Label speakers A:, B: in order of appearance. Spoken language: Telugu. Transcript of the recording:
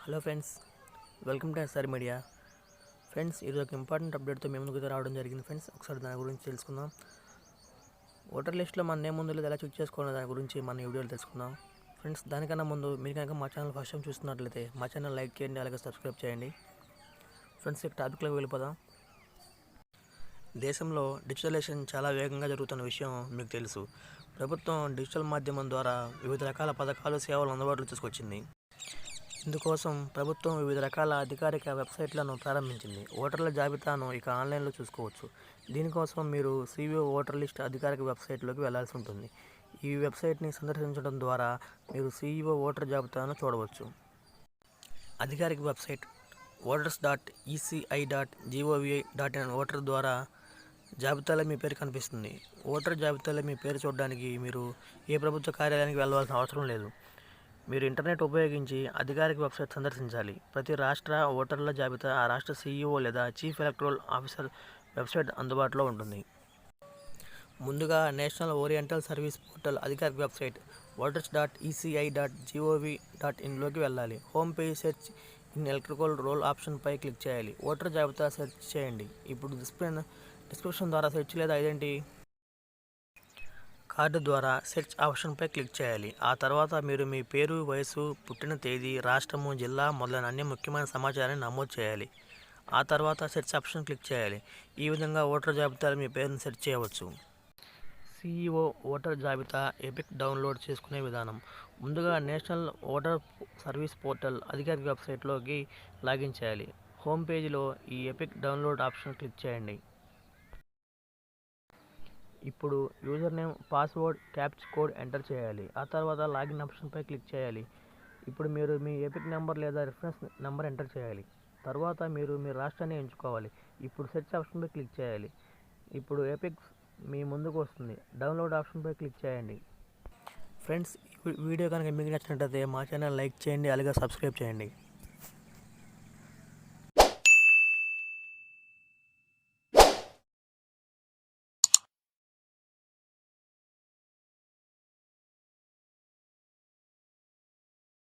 A: Hello friends, welcome to SR media. Friends, ఇది ఒక ఇంపార్టెంట్ అప్డేట్తో మేము ముందుకు రావడం జరిగింది. ఫ్రెండ్స్, ఒకసారి దాని గురించి తెలుసుకుందాం. ఓటర్ లిస్ట్లో మన నేమ్ ముందు లేదా ఎలా చెక్ చేసుకోవాలో దాని గురించి మన వీడియోలో తెలుసుకుందాం. ఫ్రెండ్స్, దానికన్నా ముందు మీరు కనుక మా ఛానల్ ఫస్ట్ టైం చూస్తున్నట్లయితే మా ఛానల్ లైక్ చేయండి, అలాగే సబ్స్క్రైబ్ చేయండి. ఫ్రెండ్స్, ఈ టాపిక్లోకి వెళ్ళిపోదాం. దేశంలో డిజిటలైజేషన్ చాలా వేగంగా జరుగుతున్న విషయం మీకు తెలుసు. ప్రభుత్వం డిజిటల్ మాధ్యమం ద్వారా వివిధ రకాల పథకాలు, సేవలు అందుబాటులో తీసుకొచ్చింది. ఇందుకోసం ప్రభుత్వం వివిధ రకాల అధికారిక వెబ్సైట్లను ప్రారంభించింది. ఓటర్ల జాబితాను ఇక ఆన్లైన్లో చూసుకోవచ్చు. దీనికోసం మీరు సివిఓ ఓటర్ లిస్ట్ అధికారిక వెబ్సైట్లోకి వెళ్లాల్సి ఉంటుంది. ఈ వెబ్సైట్ని సందర్శించడం ద్వారా మీరు సిఇఓ ఓటర్ జాబితాను చూడవచ్చు. అధికారిక వెబ్సైట్ voters.eci.gov.in ఓటర్ ద్వారా జాబితాలో మీ పేరు కనిపిస్తుంది. ఓటర్ జాబితాలో మీ పేరు చూడడానికి మీరు ఏ ప్రభుత్వ కార్యాలయానికి వెళ్ళవలసిన అవసరం లేదు. మీరు ఇంటర్నెట్ ఉపయోగించి అధికారిక వెబ్సైట్ సందర్శించాలి. ప్రతి రాష్ట్ర ఓటర్ల జాబితా ఆ రాష్ట్ర సీఈఓ లేదా చీఫ్ ఎలక్టరల్ ఆఫీసర్ వెబ్సైట్ అందుబాటులో ఉంటుంది. ముందుగా నేషనల్ ఓరియంటల్ సర్వీస్ పోర్టల్ అధికారిక వెబ్సైట్ voters.eci.gov.in వెళ్ళాలి. Home page search in electoral roll ఆప్షన్పై క్లిక్ చేయాలి. ఓటర్ జాబితా సెర్చ్ చేయండి. ఇప్పుడు డిస్క్రిప్షన్ ద్వారా సెర్చ్ లేదా ఐడెంటిటీ కార్డు ద్వారా సెర్చ్ ఆప్షన్పై క్లిక్ చేయాలి. ఆ తర్వాత మీరు మీ పేరు, వయసు, పుట్టిన తేదీ, రాష్ట్రము, జిల్లా మొదలైన అన్ని ముఖ్యమైన సమాచారాన్ని నమోదు చేయాలి. ఆ తర్వాత సెర్చ్ ఆప్షన్ క్లిక్ చేయాలి. ఈ విధంగా ఓటర్ జాబితాలో మీ పేరును సెర్చ్ చేయవచ్చు. సిఇఓ ఓటర్ జాబితా ఎపిక్ డౌన్లోడ్ చేసుకునే విధానం. ముందుగా నేషనల్ ఓటర్ సర్వీస్ పోర్టల్ అధికారిక వెబ్సైట్లోకి లాగిన్ చేయాలి. హోమ్ పేజీలో ఈ ఎపిక్ డౌన్లోడ్ ఆప్షన్ క్లిక్ చేయండి. ఇప్పుడు user name, password, captcha code enter చేయాలి. ఆ తర్వాత లాగిన్ ఆప్షన్పై క్లిక్ చేయాలి. ఇప్పుడు మీరు మీ ఎపిక్ నెంబర్ లేదా రిఫరెన్స్ నెంబర్ ఎంటర్ చేయాలి. తర్వాత మీరు మీ రాష్ట్రాన్ని ఎంచుకోవాలి. ఇప్పుడు సెర్చ్ ఆప్షన్పై క్లిక్ చేయాలి. ఇప్పుడు ఎపిక్ మీ ముందుకు వస్తుంది. డౌన్లోడ్ ఆప్షన్పై క్లిక్ చేయండి. ఫ్రెండ్స్, ఈ వీడియో కనుక మీకు నచ్చినట్లయితే మా ఛానల్ లైక్ చేయండి, అలాగే సబ్స్క్రైబ్ చేయండి.